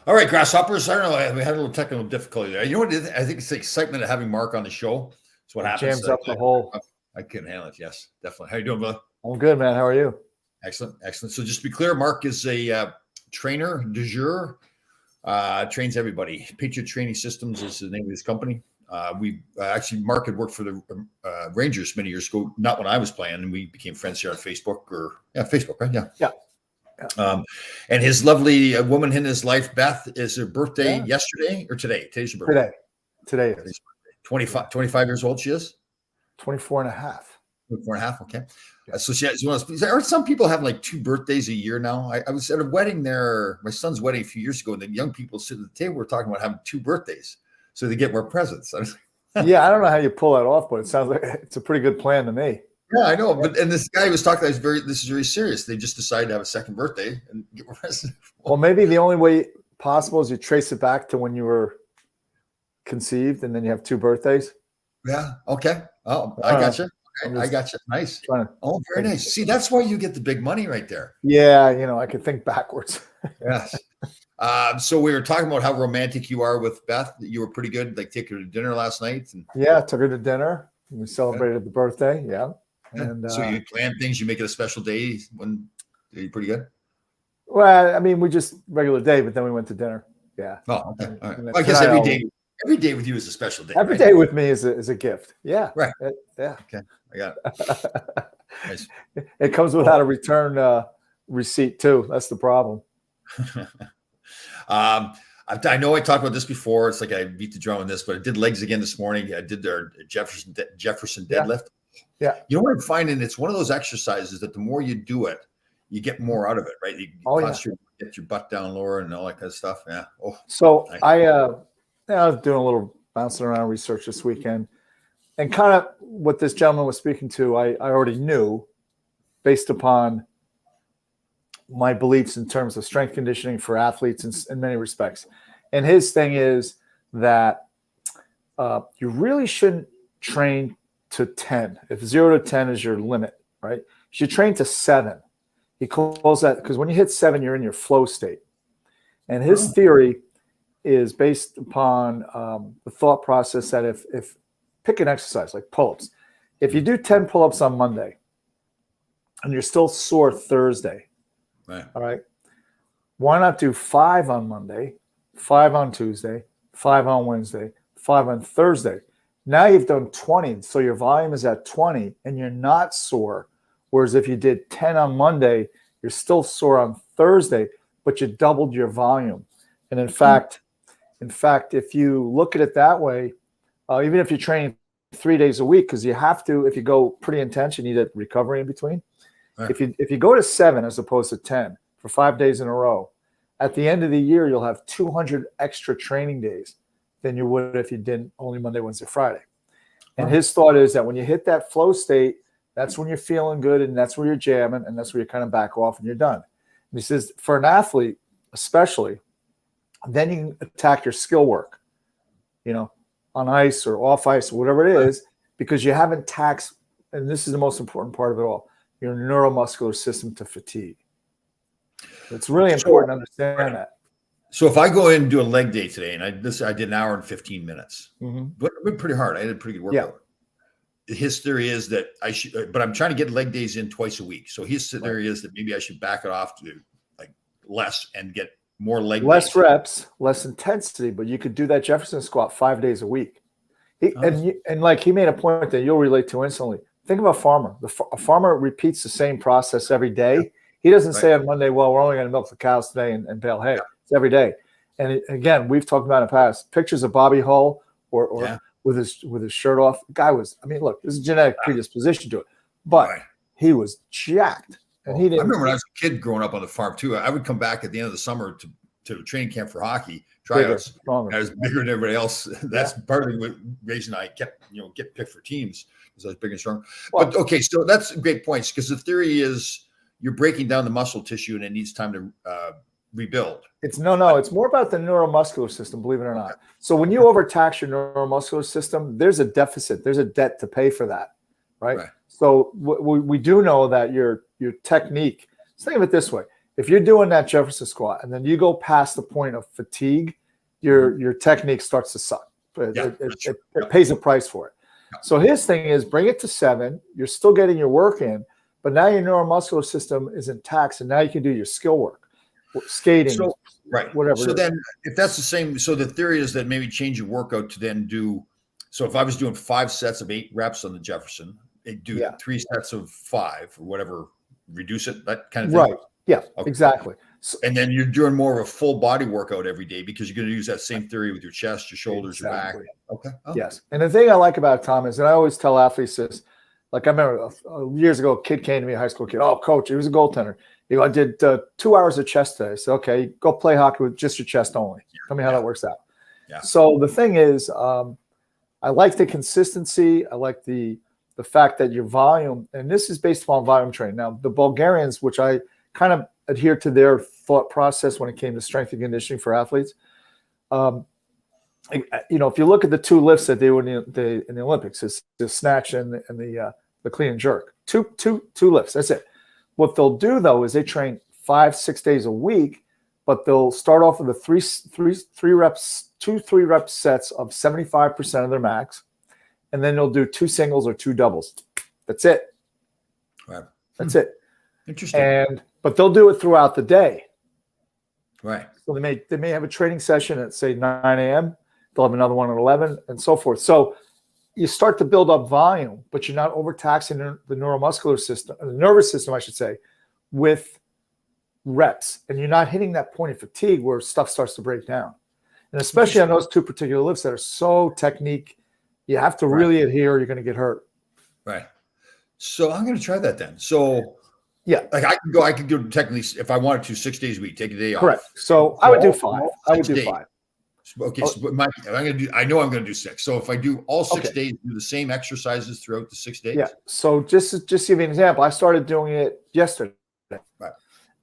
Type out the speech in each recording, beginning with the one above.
All right, grasshoppers. I don't know. We had a little technical difficulty there. You know what? I think it's the excitement of having Mark on the show. It's what It happens. jams up the whole. I couldn't handle it. Yes, definitely. How you doing, brother? I'm good, man. How are you? Excellent, excellent. So just to be clear, Mark is a trainer du jour. Trains everybody. Patriot Training Systems is the name of his company. We actually, Mark had worked for the Rangers many years ago, not when I was playing, and we became friends here on Facebook. Facebook, right? Yeah. And his lovely woman in his life, Beth, is her birthday yesterday or today? Today's her birthday. Today is 25 years old. She is 24 and a half. 24 and a half. Okay. So she has one of those. Or some people have like 2 birthdays a year now. I was at a wedding there, my son's wedding a few years ago, and the young people sitting at the table were talking about having 2 birthdays so they get more presents. Yeah, I don't know how you pull that off, but it sounds like it's a pretty good plan to me. Yeah, I know. But and this guy was talking, this is very serious. They just decided to have a second birthday and get more presents. Well, maybe the only way possible is you trace it back to when you were conceived, and then you have 2 birthdays. Yeah. Okay. Oh, I got you. I got you. Nice. Oh, very nice. See, that's why you get the big money right there. Yeah, I can think backwards. Yes. So we were talking about how romantic you are with Beth. You were pretty good. Like, take her to dinner last night. Yeah, took her to dinner. We celebrated the birthday. Yeah. And so you plan things. You make it a special day. When are you pretty good? Well, I mean, we just regular day, but then we went to dinner. Yeah. Oh, okay. All right. Well, I guess every day with you is a special day. Every day with me is a gift. Yeah. Right. Yeah. Okay. I got it. Nice. It comes without a return receipt too. That's the problem. I know I talked about this before. It's like I beat the drum on this, but I did legs again this morning. I did their Jefferson deadlift. Yeah. You know what I'm finding? It's one of those exercises that the more you do it, you get more out of it, right? You get your butt down lower and all that kind of stuff. Yeah. Oh. So nice. I was doing a little bouncing around research this weekend, and kind of what this gentleman was speaking to, I already knew based upon my beliefs in terms of strength conditioning for athletes in many respects. And his thing is that you really shouldn't train to 10. If 0 to 10 is your limit, right? You should train to 7. He calls that, because when you hit 7, you're in your flow state. And his theory is based upon the thought process that if pick an exercise like pull-ups, if you do 10 pull-ups on Monday and you're still sore Thursday, right. All right, why not do 5 on Monday, 5 on Tuesday, 5 on Wednesday, 5 on Thursday? Now you've done 20, so your volume is at 20 and you're not sore. Whereas if you did 10 on Monday, you're still sore on Thursday, but you doubled your volume. And in fact, if you look at it that way, even if you train 3 days a week, because you have to, if you go pretty intense, you need a recovery in between. Right. If you go to 7 as opposed to 10 for 5 days in a row, at the end of the year, you'll have 200 extra training days than you would if you did only Monday, Wednesday, Friday. And his thought is that when you hit that flow state, that's when you're feeling good and that's where you're jamming and that's where you kind of back off and you're done. And he says for an athlete, especially, then you can attack your skill work, on ice or off ice or whatever it is, because you haven't taxed, and this is the most important part of it all, your neuromuscular system to fatigue. It's really important to understand that. So if I go in and do a leg day today, and I did an hour and 15 minutes, but it went pretty hard. I did a pretty good workout. Yeah. His theory is that I should, but I'm trying to get leg days in twice a week. So his theory is that maybe I should back it off to like less and get more leg less days. Reps, less intensity, but you could do that Jefferson squat 5 days a week. And like he made a point that you'll relate to instantly. Think of a farmer. A farmer repeats the same process every day. Yeah. He doesn't say on Monday, well, we're only going to milk the cows today and bale hay. Yeah. It's every day. And again, we've talked about in the past, pictures of Bobby Hull or with his shirt off. The guy was, look, there's a genetic predisposition to it, but he was jacked. And he didn't. I remember when I was a kid growing up on the farm too. I would come back at the end of the summer to training camp for hockey tryouts. I was bigger than everybody else. That's partly the reason I kept, get picked for teams because I was big and strong. Well, but okay, so that's great points because the theory is you're breaking down the muscle tissue and it needs time to rebuild. It's more about the neuromuscular system, believe it or not. So when you overtax your neuromuscular system, there's a deficit, there's a debt to pay for that, right? So we do know that your technique. Think of it this way: if you're doing that Jefferson squat and then you go past the point of fatigue, your technique starts to suck. It pays a price for it. So his thing is bring it to 7. You're still getting your work in, but now your neuromuscular system is intact, and now you can do your skill work, skating, whatever. So then, if that's the same, so the theory is that maybe change your workout to then do. So if I was doing 5 sets of 8 reps on the Jefferson, do 3 sets of 5 or whatever, reduce it, that kind of thing. Right. Yeah. Okay. Exactly. So, and then you're doing more of a full body workout every day because you're going to use that same theory with your chest, your shoulders, your back. Okay. Oh. Yes. And the thing I like about Tom is, and I always tell athletes this, like I remember years ago, a kid came to me, a high school kid. Oh, coach, he was a goaltender. I did 2 hours of chest today. I said, okay, go play hockey with just your chest only. Tell me how that works out. Yeah. So the thing is, I like the consistency. I like the fact that your volume, and this is based upon volume training. Now, the Bulgarians, which I kind of adhere to their thought process when it came to strength and conditioning for athletes. If you look at the 2 lifts that they were in the Olympics, it's the snatch and the clean and jerk. Two lifts. That's it. What they'll do though is they train 5-6 days a week, but they'll start off with a 3 rep sets of 75% of their max, and then they'll do 2 singles or 2 doubles. That's it. Right. That's it. Interesting. But they'll do it throughout the day. Right. So they may have a training session at say 9 a.m. They'll have another one at 11 and so forth. So you start to build up volume, but you're not overtaxing the neuromuscular system, the nervous system, I should say, with reps. And you're not hitting that point of fatigue where stuff starts to break down. And especially on those 2 particular lifts that are so technique, you have to really adhere or you're going to get hurt. Right. So I'm going to try that then. So yeah, like I could do technically if I wanted to 6 days a week, take a day off. Correct. So I would do 5. I would do 5. Okay, so I know I'm going to do 6. So if I do all 6 days, do the same exercises throughout the 6 days. Yeah. So just to give you an example, I started doing it yesterday,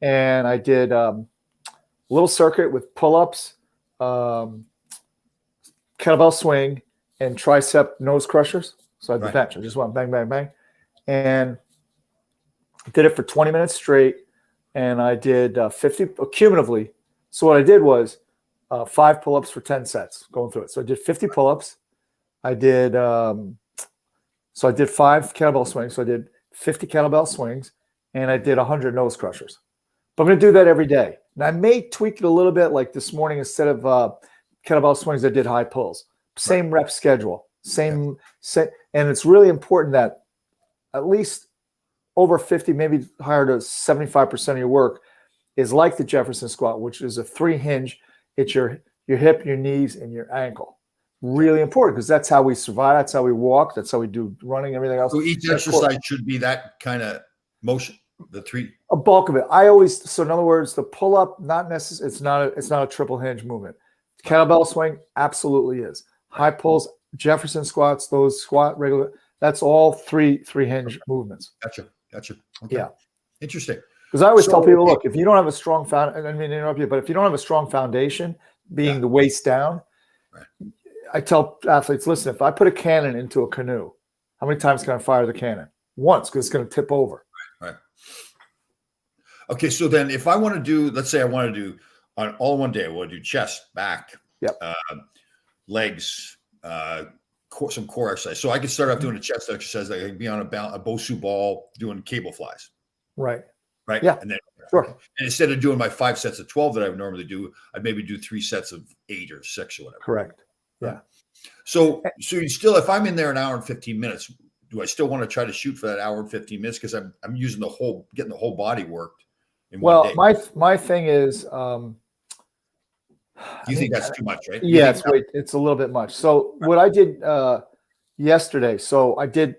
and I did a little circuit with pull-ups, kettlebell swing, and tricep nose crushers. So I did bench. I just went bang, bang, bang, and did it for 20 minutes straight. And I did 50 cumulatively. So what I did was 5 pull-ups for 10 sets going through it. So I did 50 pull-ups. I did 5 kettlebell swings. So I did 50 kettlebell swings, and I did 100 nose crushers. But I'm going to do that every day. And I may tweak it a little bit. Like this morning, instead of kettlebell swings, I did high pulls. Same rep schedule. Same. And it's really important that at least over 50, maybe higher to 75% of your work is like the Jefferson squat, which is a 3 hinge. It's your hip, your knees, and your ankle. Really important because that's how we survive. That's how we walk. That's how we do running, everything else. So each exercise should be that kind of motion, the 3. A bulk of it. So in other words, the pull-up, not necessarily, it's not a triple hinge movement. Kettlebell swing absolutely is. High pulls, Jefferson squats, those squat regular, that's all three hinge movements. Gotcha. Okay. Yeah. Interesting. Because I always tell people, look, if you don't have a strong foundation, I mean, interrupt you, but if you don't have a strong foundation, being the waist down, I tell athletes, listen, if I put a cannon into a canoe, how many times can I fire the cannon? Once, because it's going to tip over. Right. Okay, so then if I want to do, let's say I want to do on all one day, I want to do chest, back, legs, some core exercise. So I could start off doing a chest exercise. Like I could be on a Bosu ball doing cable flies. Right. Yeah. And then, and instead of doing my 5 sets of 12 that I would normally do, I'd maybe do 3 sets of 8 or 6 or whatever. Correct. Yeah. So you still, if I'm in there an hour and 15 minutes, do I still want to try to shoot for that hour and 15 minutes? Because I'm using getting the whole body worked in one day. My thing is, you think that's too much, right? Yeah, it's a little bit much. So what I did yesterday, so I did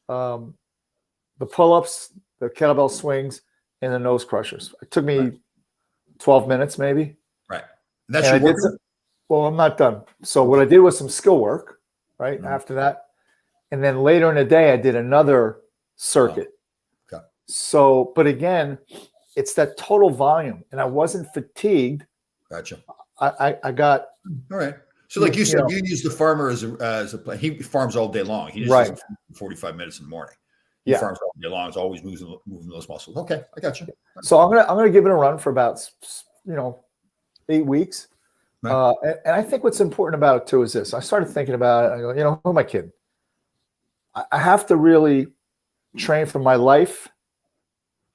the pull-ups, the kettlebell swings, and the nose crushers. It took me 12 minutes maybe. Right. And that's your work? Well, I'm not done. So what I did was some skill work, right, after that. And then later in the day, I did another circuit. Oh, okay. So, but again, it's that total volume. And I wasn't fatigued. Gotcha. I got. All right. So like you said, you use the farmer as a he farms all day long. He just uses 45 minutes in the morning. He farms all day long. It's always moving those muscles. Okay, I got you. So I'm gonna give it a run for about 8 weeks. Right. And I think what's important about it too is this. I started thinking about it. I go, who am I kidding? I have to really train for my life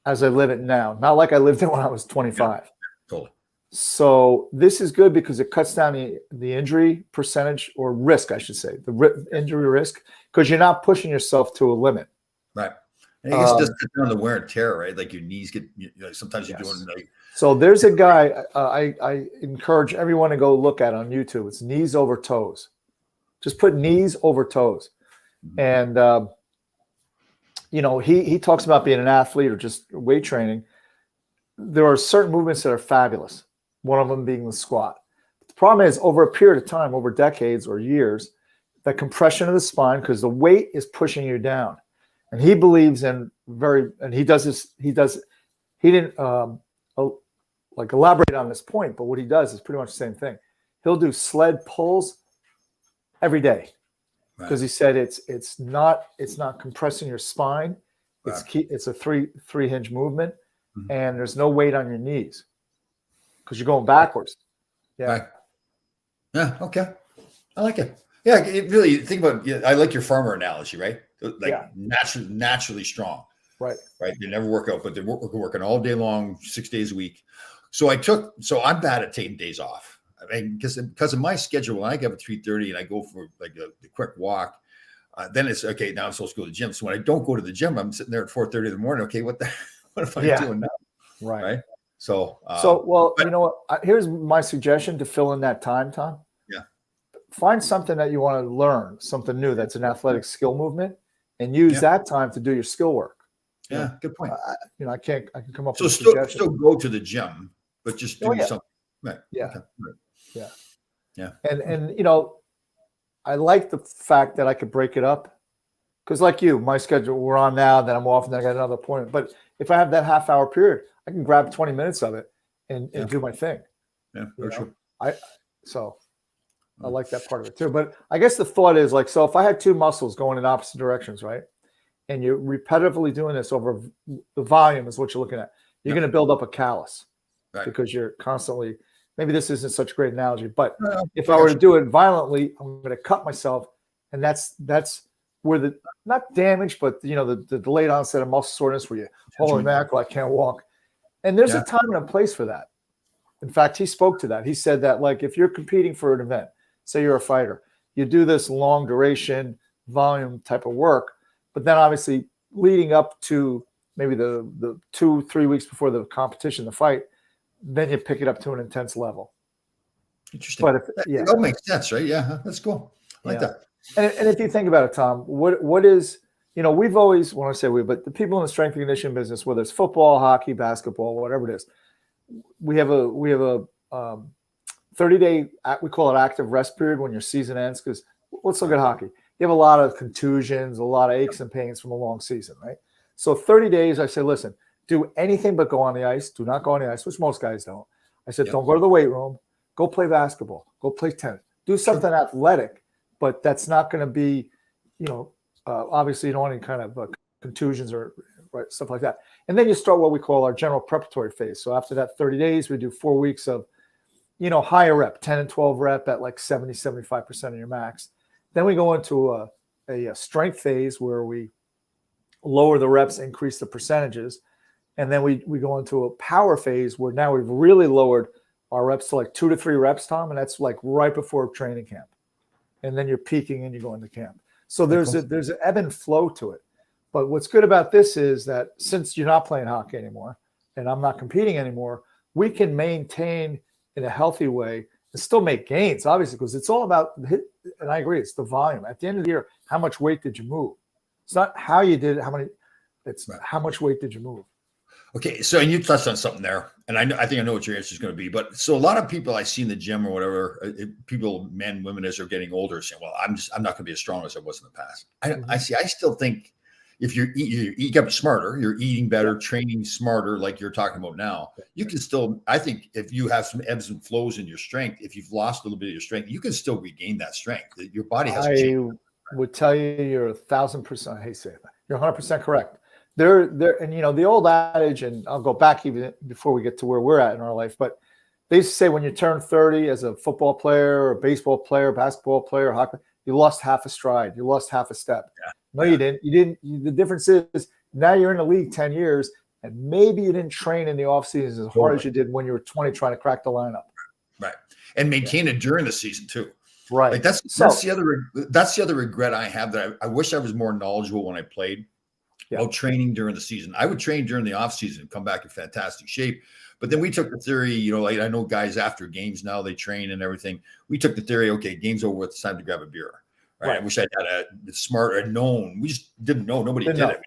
as I live it now, not like I lived it when I was 25. Yeah, totally. So this is good because it cuts down the injury percentage, or risk, I should say, injury risk, because you're not pushing yourself to a limit. Right. And I guess it does cut down the wear and tear, right? Like your knees get, sometimes you're doing like. So there's a guy I encourage everyone to go look at on YouTube. It's knees over toes. Just put knees over toes. Mm-hmm. And, he talks about being an athlete or just weight training. There are certain movements that are fabulous. One of them being the squat. The problem is, over a period of time, over decades or years, that compression of the spine, because the weight is pushing you down. And he believes in and he does this, he didn't elaborate on this point, but what he does is pretty much the same thing. He'll do sled pulls every day, because he said it's not compressing your spine. Right. It's a three hinge movement, and there's no weight on your knees because you're going backwards. Yeah. Right. Yeah. Okay. I like it. Yeah. It really, think about. I like your farmer analogy, right? Like naturally strong. Right. They never work out, but they're working all day long, 6 days a week. So I'm bad at taking days off. I mean, because of my schedule, when I get up at 3:30 and I go for like the quick walk, then it's okay. Now I'm supposed to go to the gym. So when I don't go to the gym, I'm sitting there at 4:30 in the morning. Okay, what am I doing now? Right. So you know what? Here's my suggestion to fill in that time, Tom. Yeah. Find something that you want to learn, something new that's an athletic skill movement, and use that time to do your skill work. Yeah, good point. I can come up with suggestions. Still go to the gym, but just do something. Right. Yeah. Okay. Right. Yeah. And I like the fact that I could break it up, because like you, my schedule, we're on now, then I'm off, and then I got another appointment. But if I have that half-hour period, I can grab 20 minutes of it and do my thing. Yeah, for sure. I like that part of it too. But I guess the thought is like, so if I had two muscles going in opposite directions, right? And you're repetitively doing this over the volume is what you're looking at. You're going to build up a callus, because you're constantly, maybe this isn't such a great analogy, but if I were to do it violently, I'm going to cut myself. And that's where the, not damage, but the delayed onset of muscle soreness where you, holy mackerel, I can't walk. And there's a time and a place for that. In fact, he spoke to that. He said that, like, if you're competing for an event, say you're a fighter, you do this long duration volume type of work, but then obviously leading up to maybe the 2-3 weeks before the competition, the fight, then you pick it up to an intense level. Interesting. But that makes sense, right? Yeah, that's cool. I like that. And if you think about it, Tom, what is, we've always, when I say we, but the people in the strength and conditioning business, whether it's football, hockey, basketball, whatever it is, we have a 30-day, we call it active rest period when your season ends. Because let's look at hockey. You have a lot of contusions, a lot of aches and pains from a long season, right? So 30 days, I say, listen, do anything but go on the ice. Do not go on the ice, which most guys don't. I said, don't go to the weight room. Go play basketball. Go play tennis. Do something athletic, but that's not going to be, obviously you don't want any kind of contusions or stuff like that. And then you start what we call our general preparatory phase. So after that 30 days, we do 4 weeks of, higher rep, 10 and 12 rep at like 70, 75% of your max. Then we go into a strength phase where we lower the reps, increase the percentages. And then we go into a power phase where now we've really lowered our reps to like 2 to 3 reps, Tom. And that's like right before training camp. And then you're peaking and you go into camp. So there's an ebb and flow to it. But what's good about this is that since you're not playing hockey anymore and I'm not competing anymore, we can maintain in a healthy way and still make gains, obviously, because it's all about, and I agree, it's the volume. At the end of the year, how much weight did you move? It's not how you did it, it's how much weight did you move? Okay, so and you touched on something there, and I think I know what your answer is going to be. But so a lot of people I see in the gym or whatever, people, men, women, as they're getting older, saying, "Well, I'm not going to be as strong as I was in the past." I still think if you get smarter, you're eating better, training smarter, like you're talking about now, you can still. I think if you have some ebbs and flows in your strength, if you've lost a little bit of your strength, you can still regain that strength. Your body has. I would tell you, you're 1,000%. I hate saying that. You're 100% correct. There, and the old adage, and I'll go back even before we get to where we're at in our life, but they used to say when you turn 30 as a football player or baseball player, basketball player, hockey, you lost half a stride. You lost half a step. Yeah. No, you didn't. The difference is now you're in the league 10 years, and maybe you didn't train in the offseason as hard as you did when you were 20 trying to crack the lineup. Right. And maintain it during the season too. Right. Like that's the other regret I have, that I wish I was more knowledgeable when I played about training during the season. I would train during the off season and come back in fantastic shape. But then we took the theory, like I know guys after games now, they train and everything. We took the theory, okay, game's over, it's time to grab a beer. Right. I wish I'd had a smarter known. We just didn't know. Nobody did it.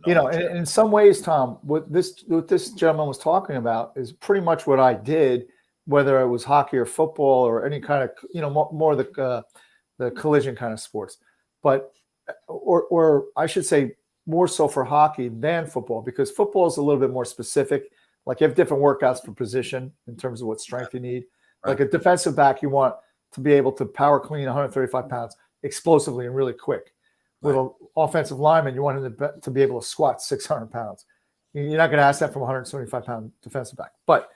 And in some ways, Tom, what this gentleman was talking about is pretty much what I did, whether it was hockey or football or any kind of, more the collision kind of sports. But, or I should say more so for hockey than football, because football is a little bit more specific. Like you have different workouts for position in terms of what strength you need. Like a defensive back, you want to be able to power clean 135 pounds explosively and really quick. With an offensive lineman, you want him to be able to squat 600 pounds. You're not going to ask that from a 175-pound defensive back. But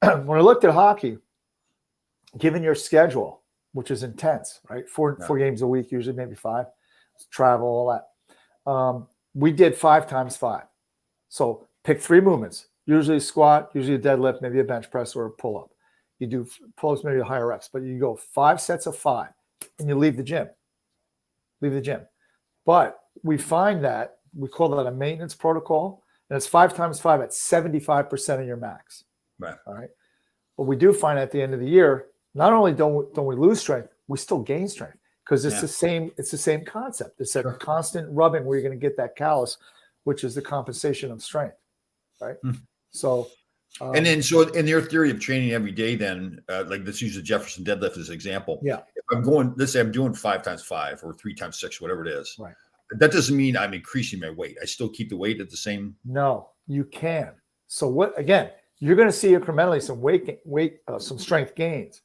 when I looked at hockey, given your schedule, which is intense, right? Four games a week, usually maybe 5, travel, all that. We did 5 times 5. So pick 3 movements, usually a squat, usually a deadlift, maybe a bench press or a pull-up. You do pull-ups, maybe higher reps, but you go 5 sets of 5 and you leave the gym. But we find that we call that a maintenance protocol, and it's 5 times 5 at 75% of your max. Right. All right. But we do find at the end of the year, not only don't we lose strength, we still gain strength because it's the same concept. It's a constant rubbing where you're going to get that callus, which is the compensation of strength. Right. So. And then, so in your theory of training every day, then, like let's use the Jefferson deadlift as an example. Yeah. If I'm going, let's say I'm doing 5 times 5 or 3 times 6, whatever it is. Right. That doesn't mean I'm increasing my weight. I still keep the weight at the same. No, you can. So what? Again, you're going to see incrementally some some strength gains.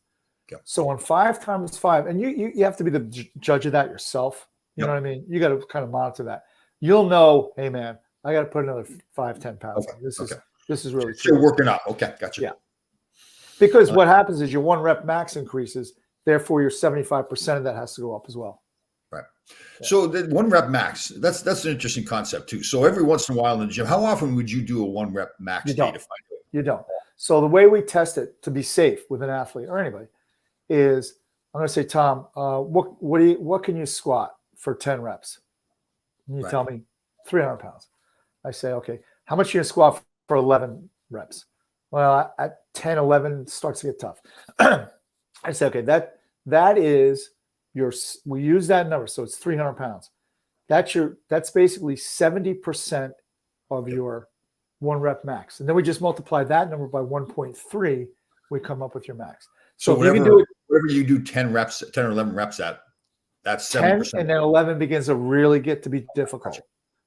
Okay. So on 5 times 5, and you have to be the judge of that yourself. You know what I mean? You got to kind of monitor that. You'll know, hey man, I got to put another 5-10 pounds on. This is really still working out. Okay, gotcha. Yeah. Because what happens is your 1 rep max increases, therefore your 75% of that has to go up as well. Right. Yeah. So the 1 rep max, that's an interesting concept too. So every once in a while in the gym, how often would you do a 1 rep max day to find it? You don't. So the way we test it to be safe with an athlete or anybody is, I'm going to say, Tom, what can you squat for 10 reps? And you tell me 300 pounds. I say, okay, how much are you going to squat for 11 reps? Well, at 10, 11 it starts to get tough. I say, okay, that is we use that number. So it's 300 pounds. That's basically 70% of your 1 rep max. And then we just multiply that number by 1.3, we come up with your max. So if whatever, you can do it, whatever you do 10 or 11 reps at, that's 7%. 10 and then 11 begins to really get to be difficult.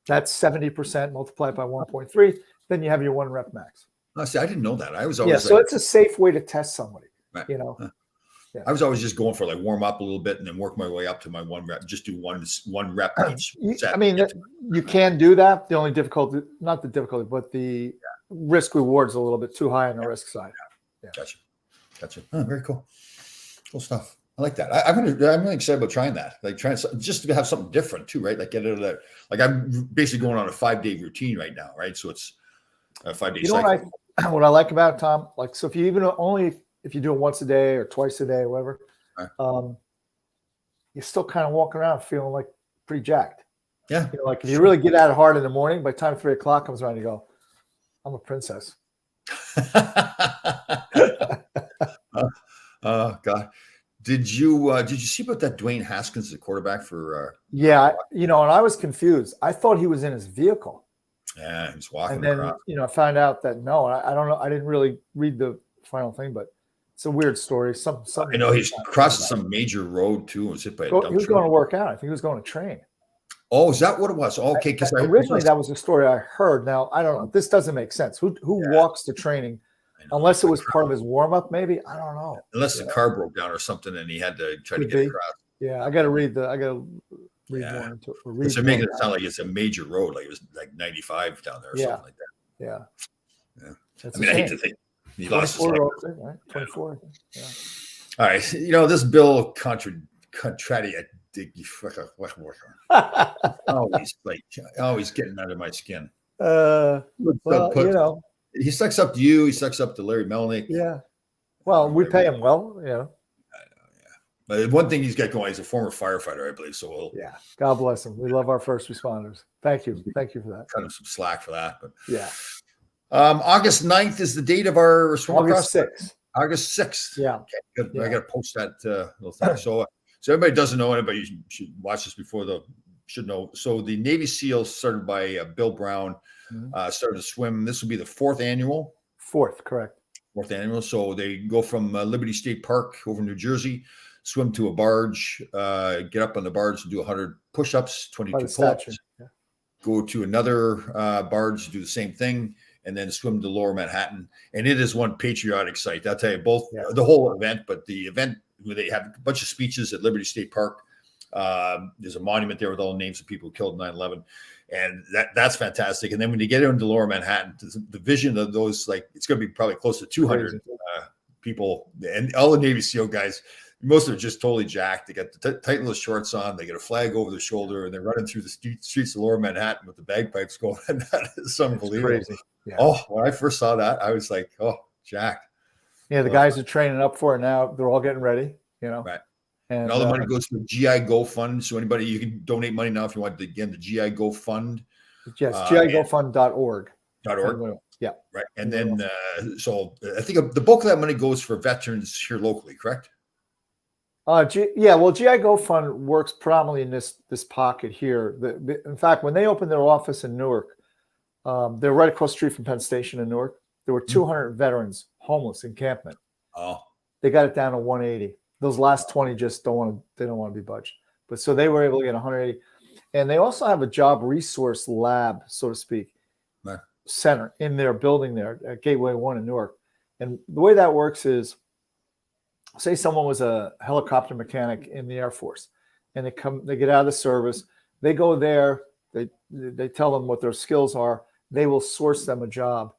That's 70% multiplied by 1.3. Then you have your 1 rep max. Oh, see, I didn't know that. I was always so it's a safe way to test somebody. Right. Yeah. I was always just going for like warm up a little bit and then work my way up to my 1 rep. Just do one rep each set. I mean, you can do that. The only difficulty, not the difficulty, but the risk reward is a little bit too high on the risk side. Yeah. Gotcha. Oh, very cool. Cool stuff. I like that. I'm really excited about trying that. Like trying just to have something different too, right? Like get out of that. Like I'm basically going on a 5-day routine right now, right? So it's a 5-day cycle. What I like about it, Tom, like, so if you if you do it once a day or twice a day, or whatever, you're still kind of walking around feeling like pretty jacked. Yeah. Like if you really get at it hard in the morning, by the time 3 o'clock comes around, you go, I'm a princess. Oh God. Did you see about that Dwayne Haskins, the quarterback for? Yeah, and I was confused. I thought he was in his vehicle. Yeah, he's walking. And then across. I found out that no, I don't know. I didn't really read the final thing, but it's a weird story. Something. I know he's crossed some major road too and was hit by a dump truck. He was going to work out. I think he was going to train. Oh, is that what it was? Okay, because originally that was the story I heard. Now I don't know. This doesn't make sense. Who walks to training? Unless it was part of his warm up, maybe. I don't know. Unless the car broke down or something, and he had to try to get across. Yeah, I got to read I got to Read Yeah. more into it. Because they're making it sound like it's a major road, like it was like 95 down there or something like that. Yeah. Yeah. That's I mean, I hate to think he lost his life. Right? 24, I think. Yeah. All right. This bill always getting under my skin. He sucks up to you. He sucks up to Larry Melnick. Yeah. Well, we pay him well, I know, yeah. But one thing he's got going, he's a former firefighter, I believe. So yeah. God bless him. We love our first responders. Thank you for that. Cut him some slack for that. But yeah. August 9th is the date of our swim August across. 6th. August 6th. Yeah. Okay, good. Yeah. I got to post that little thing. So everybody doesn't know it, but you should watch this before should know. So the Navy SEALs, started by Bill Brown, started to swim. This will be the fourth annual. Correct. Fourth annual. So they go from Liberty State Park over New Jersey, swim to a barge, get up on the barge and do 100 push-ups, 22 pull-ups. Yeah. Go to another barge, do the same thing, and then swim to Lower Manhattan. And it is one patriotic sight. I'll tell you the whole event, but the event where they have a bunch of speeches at Liberty State Park. There's a monument there with all the names of people who killed in 9/11. And that's fantastic. And then when you get into Lower Manhattan, the vision of those, like, it's going to be probably close to 200 people, and all the Navy SEAL guys, most of them are just totally jacked. They got the tight little shorts on, they get a flag over their shoulder, and they're running through the streets of Lower Manhattan with the bagpipes going. And that is unbelievable. Yeah. Oh, when I first saw that, I was like, oh, jacked. Yeah, the guys are training up for it now. They're all getting ready, Right. And all the money goes to the GI Go Fund. So anybody, you can donate money now if you want. Again, the GI Go Fund. Yes, GIGoFund.org. Yeah. Right. And then, so I think the bulk of that money goes for veterans here locally, correct? Well, GI Go Fund works predominantly in this pocket here. In fact, when they opened their office in Newark, they're right across the street from Penn Station in Newark. There were 200 veterans homeless encampment. Oh. They got it down to 180. Those last 20 just don't want to be budged. But so they were able to get 180. And they also have a job resource lab, so to speak, center in their building there at Gateway 1 in Newark. And the way that works is, say someone was a helicopter mechanic in the Air Force, and they get out of the service, they go there, they tell them what their skills are, they will source them a job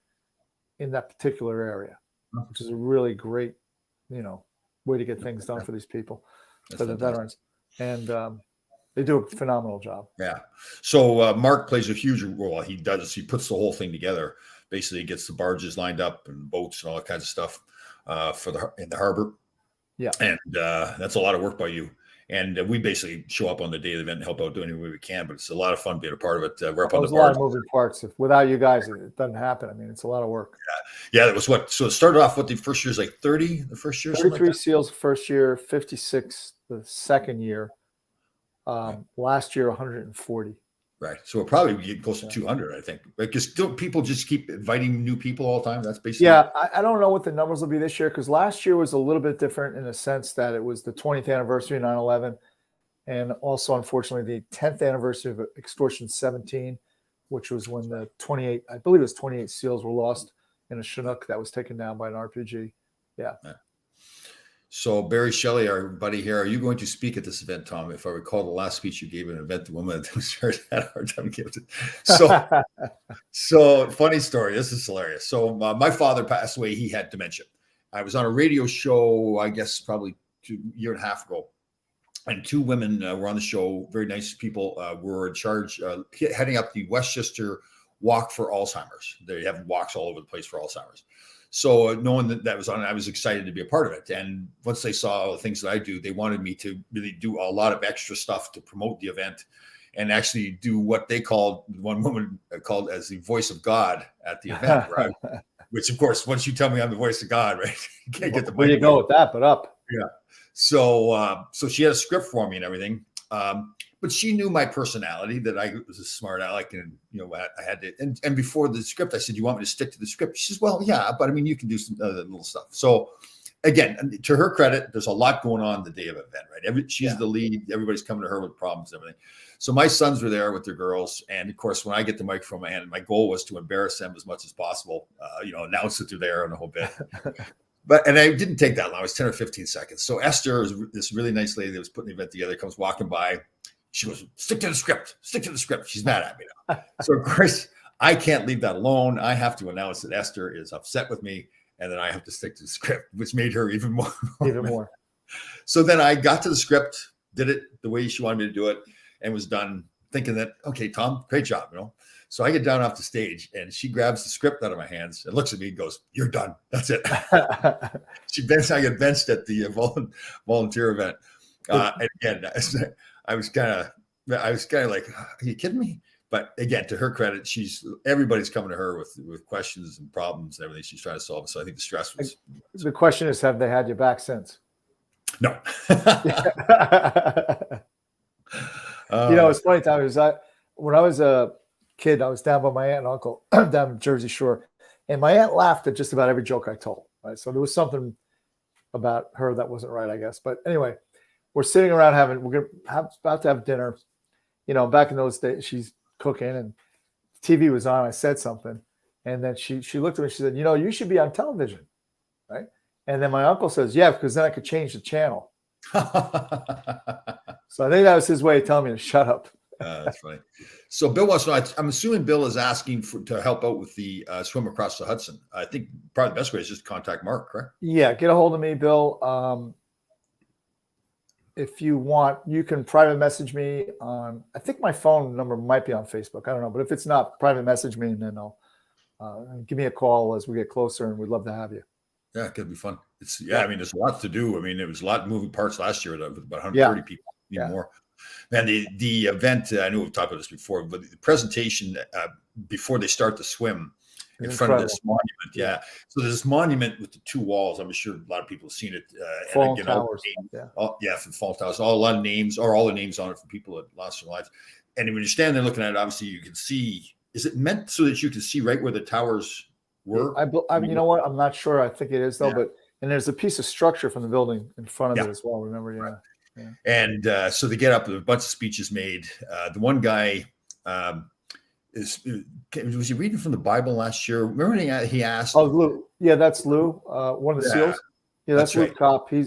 in that particular area, which is a really great, way to get things done for these people, for the veterans. And they do a phenomenal job. Yeah. So Mark plays a huge role. He puts the whole thing together. Basically, he gets the barges lined up and boats and all that kinds of stuff in the harbor. Yeah. And that's a lot of work by you. And we basically show up on the day of the event and help out doing any way we can. But it's a lot of fun being a part of it. We're up on the barge. There's a lot of moving parts. Without you guys, it doesn't happen. I mean, it's a lot of work. Yeah. That was so it started off with the first year's like 30, the first year? 33 like SEALs the first year, 56 the second year. Last year, 140. Right. So it probably would get close to 200, I think. Because still people just keep inviting new people all the time. That's basically. Yeah. I don't know what the numbers will be this year, because last year was a little bit different in the sense that it was the 20th anniversary of 9/11. And also, unfortunately, the 10th anniversary of Extortion 17, which was when the 28 SEALs were lost in a Chinook that was taken down by an RPG. Yeah. So Barry Shelley, our buddy here, are you going to speak at this event, Tom? If I recall, the last speech you gave at an event, the woman had a hard time giving it. So funny story. This is hilarious. So my father passed away. He had dementia. I was on a radio show, I guess probably a year and a half ago. And two women were on the show, very nice people, were in charge, heading up the Westchester Walk for Alzheimer's. They have walks all over the place for Alzheimer's. So knowing that was on, I was excited to be a part of it. And once they saw all the things that I do, they wanted me to really do a lot of extra stuff to promote the event and actually do what they called, one woman called as the voice of God at the event, right? Which, of course, once you tell me I'm the voice of God, right? You can't get the where you go with that, but up. Yeah. So she had a script for me and everything. But she knew my personality, that I was a smart aleck, and I had to. And before the script, I said, "You want me to stick to the script?" She says, "Well, yeah, but I mean, you can do some other little stuff." So, again, to her credit, there's a lot going on the day of the event, right? She's the lead. Everybody's coming to her with problems and everything. So my sons were there with their girls, and of course, when I get the microphone in my hand, my goal was to embarrass them as much as possible. Announce that they're there and the whole bit. And I didn't take that long. It was 10 or 15 seconds. So Esther, this really nice lady that was putting the event together, comes walking by. She goes, stick to the script. Stick to the script. She's mad at me now. So, of course, I can't leave that alone. I have to announce that Esther is upset with me, and then I have to stick to the script, which made her even more. Even more. So then I got to the script, did it the way she wanted me to do it, and was done thinking that, okay, Tom, great job, you know. So I get down off the stage, and she grabs the script out of my hands and looks at me and goes, "You're done. That's it." I get benched at the volunteer event. And again, I was kind of like, "Are you kidding me?" But again, to her credit, everybody's coming to her with questions and problems and everything she's trying to solve. So I think the stress was. The question is, have they had you back since? No. It's funny, Tom, when I was a kid, I was down by my aunt and uncle down in Jersey Shore, and my aunt laughed at just about every joke I told. Right, so there was something about her that wasn't right, I guess. But anyway, we're sitting around about to have dinner. Back in those days, she's cooking and TV was on. I said something, and then she looked at me. She said, "You should be on television, right?" And then my uncle says, "Yeah, because then I could change the channel." So I think that was his way of telling me to shut up. That's funny. So Bill wants to know, I'm assuming Bill is asking to help out with the swim across the Hudson. I think probably the best way is just contact Mark, correct? Yeah, get a hold of me, Bill. If you want, you can private message me on, I think my phone number might be on Facebook. I don't know. But if it's not, private message me, and then I'll give me a call as we get closer, and we'd love to have you. Yeah, it could be fun. I mean, there's a lot to do. I mean, there was a lot of moving parts last year with about 130 people, even more. And the event, I know we've talked about this before, but the presentation before they start the swim in front of this monument. Yeah. So there's this monument with the two walls. I'm sure a lot of people have seen it. Fallen Towers. For the Fallen Towers. A lot of names, or all the names on it for people that lost their lives. And when you stand there looking at it, obviously you can see, is it meant so that you can see right where the towers were? You know what? I'm not sure. I think it is, though. And there's a piece of structure from the building in front of it as well. Remember? Yeah. Right. Yeah. And so they get up, a bunch of speeches made. The one guy was he reading from the Bible last year? Remember he asked? Oh, Lou. Yeah, that's Lou. One of the SEALs. Yeah, that's Lou right. Kopp. He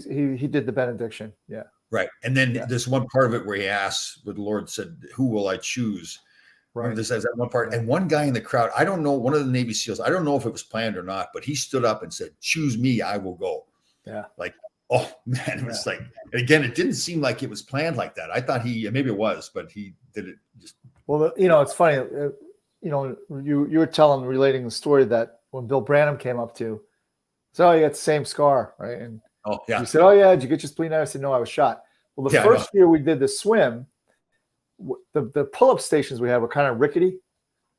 did the benediction. Yeah. Right. And then there's one part of it where he asks, where the Lord said, "Who will I choose?" Right. This has that one part. And one guy in the crowd, I don't know, one of the Navy SEALs, I don't know if it was planned or not, but he stood up and said, "Choose me, I will go." Yeah. Like, oh man, it was like, again, it didn't seem like it was planned like that. I thought maybe it was, but he did it just. Well, it's funny. You were relating the story that when Bill Branham came up to, so you got the same scar, right? And he said, "Oh yeah, did you get your spleen out?" I said, "No, I was shot." Well, the first year we did the swim, the pull-up stations we had were kind of rickety.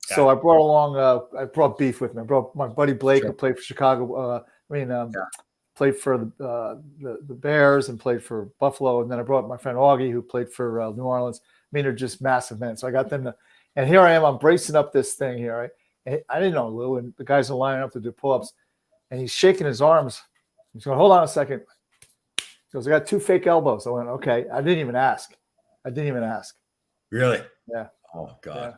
Yeah. So I brought along, I brought beef with me. I brought my buddy Blake, who played for Chicago. Played for the Bears and played for Buffalo. And then I brought my friend Augie, who played for New Orleans. I mean, they're just massive men. So I got them and here I am, I'm bracing up this thing here, right? And I didn't know Lou, and the guys are lining up to do pull-ups. And he's shaking his arms. He's going, "Hold on a second." He goes, "I got 2 fake elbows." I went, "Okay." I didn't even ask. Really? Yeah. Oh God.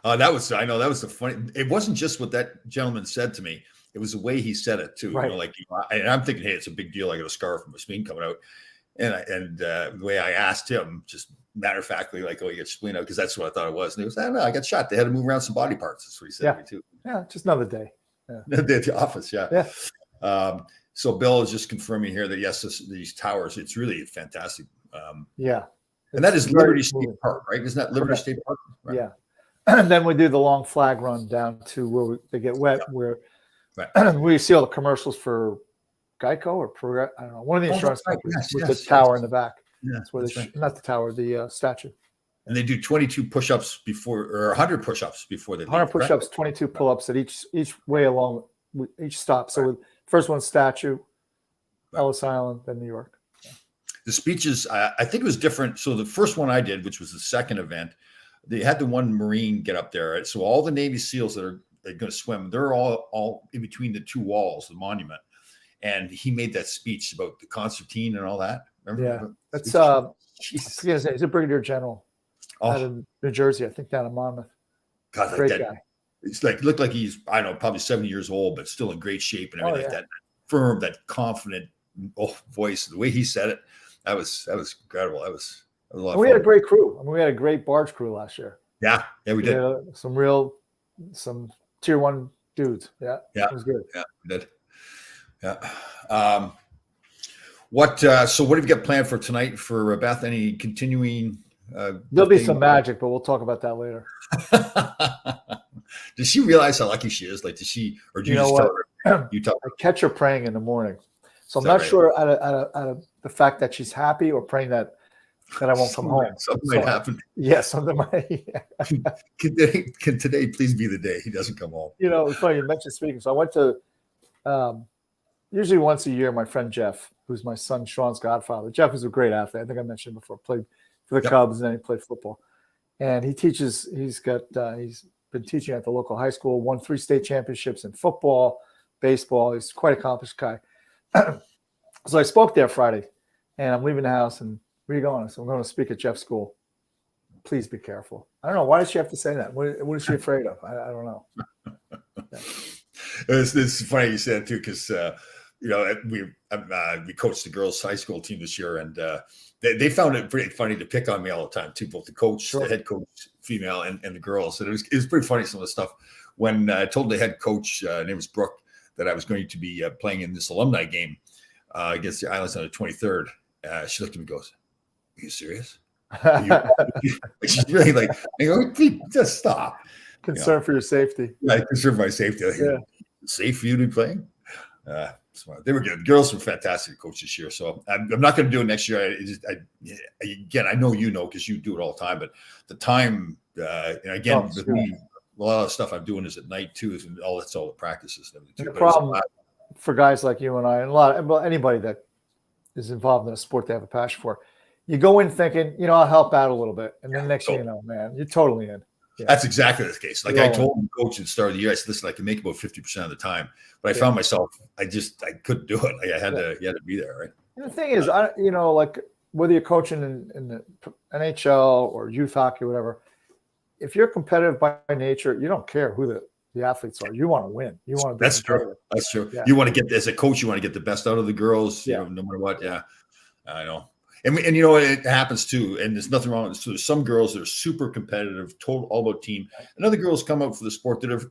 Yeah. That was the funny. It wasn't just what that gentleman said to me. It was the way he said it too. Right. And I'm thinking, hey, it's a big deal. I got a scar from a spleen coming out. And the way I asked him, just matter of factly, like, "Oh, you got spleen out," because that's what I thought it was. And he was, "No, I got shot. They had to move around some body parts." That's what he said to me too. Yeah, just another day. Yeah. At the office, yeah. So Bill is just confirming here that yes, these towers, it's really fantastic. And that is Liberty State Park, right? Isn't that Liberty State Park? Right. Yeah. And then we do the long flag run down to where they get wet, where we see all the commercials for Geico or I don't know, one of the insurance companies with the tower in the back. Yeah, that's where not the tower, the statue. And they do 22 push-ups or 100 push-ups before they leave. 100 push-ups, 22 pull-ups at each way along each stop. So first one, statue, Ellis Island, then New York. The speeches, I think it was different. So the first one I did, which was the second event, they had the one Marine get up there. Right? So all the Navy SEALs that are going to swim, they're all in between the two walls, the monument. And he made that speech about the concertine and all that. Remember? Yeah, that's I forget his name. He's a brigadier general out of New Jersey, I think, down in Monmouth. God, great guy. It's looked like he's, I don't know, probably 70 years old, but still in great shape and everything. That firm, that confident voice, the way he said it, that was incredible. That was And we had a great crew. I mean, we had a great barge crew last year. Yeah, we did. Some tier 1 dudes. Yeah, it was good. Yeah, we did. Yeah. So what have you got planned for tonight for Beth? Any continuing? There'll be some magic, but we'll talk about that later. Does she realize how lucky she is? Like, does she, or do you just tell her? You tell her. I catch her praying in the morning, so I'm not sure out of the fact that she's happy or praying that I won't come home. Something might happen. Yeah, something might. Yeah. Can today please be the day he doesn't come home? It's funny you mentioned speaking. So I went to usually once a year. My friend Jeff, who's my son Sean's godfather. Jeff is a great athlete. I think I mentioned before. Played for the Cubs, and then he played football. And he teaches. He's been teaching at the local high school. Won 3 state championships in football, baseball. He's quite an accomplished guy. So I spoke there Friday, and I'm leaving the house. And where are you going? So I'm going to speak at Jeff's school. Please be careful. I don't know. Why does she have to say that? What is she afraid of? I don't know. Yeah. It's funny you said it too, because we coached the girls' high school team this year, and they found it pretty funny to pick on me all the time too, both the coach, the head coach, female, and the girls. And it was pretty funny, some of the stuff. When I told the head coach, her name was Brooke, that I was going to be playing in this alumni game against the Islands on the 23rd, she looked at me and goes, "Are you serious?" She's really like, just stop. Concern for your safety. Yeah, concern for my safety. Safe for you to be playing? Smart. They were good. Girls were fantastic coach this year. So I'm not going to do it next year. Again, I know because you do it all the time, but the time, with me, a lot of stuff I'm doing is at night too. And that's all the practices. The problem for guys like you and I, and anybody that is involved in a sport they have a passion for, you go in thinking, I'll help out a little bit, and then next thing you know, man, you're totally in. Yeah. That's exactly the case. Like I told the coach at the start of the year, I said, "Listen, I can make about 50% of the time," but I found myself, I couldn't do it. Like I had to be there, right? And the thing is, like whether you're coaching in the NHL or youth hockey, or whatever, if you're competitive by nature, you don't care who the athletes are. You want to win. You want to. That's true. That's true. Yeah. You want to get, as a coach, you want to get the best out of the girls. No matter what. Yeah, I know. And it happens too, and there's nothing wrong with it. So there's some girls that are super competitive, all about team, and other girls come out for the sport that are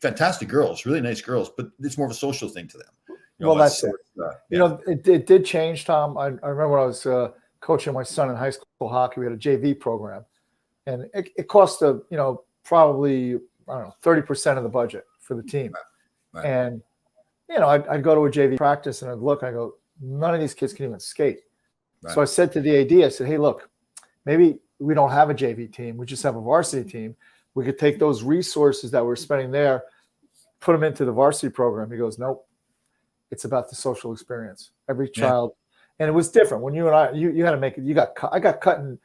fantastic girls, really nice girls, but it's more of a social thing to them. That's it. It did change, Tom. I remember when I was coaching my son in high school hockey, we had a JV program, and it cost probably 30% of the budget for the team. Right. And I'd go to a JV practice and I'd look, I go, none of these kids can even skate. Right. So I said to the AD, I said, "Hey, look, maybe we don't have a JV team. We just have a varsity team. We could take those resources that we're spending there, put them into the varsity program." He goes, "Nope. It's about the social experience. Every child." And it was different. When you and I, you had to make it. I got cut in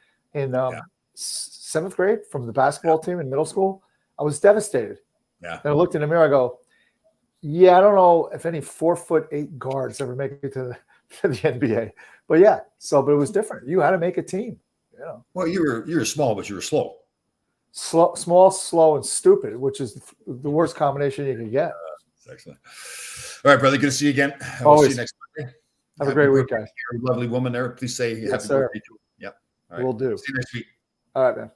7th grade from the basketball team in middle school. I was devastated. Yeah. And I looked in the mirror. I go, "Yeah, I don't know if any 4'8" guards ever make it to the NBA." But but it was different. You had to make a team. Well, you were small, but you were slow. Small, slow, and stupid, which is the worst combination you can get. Excellent. All right, brother. Good to see you again. We'll see you next Monday. Have a great week, guys. You're a lovely woman there. Please say happy birthday to her. Yep. All right. We'll do. See you next week. All right, man.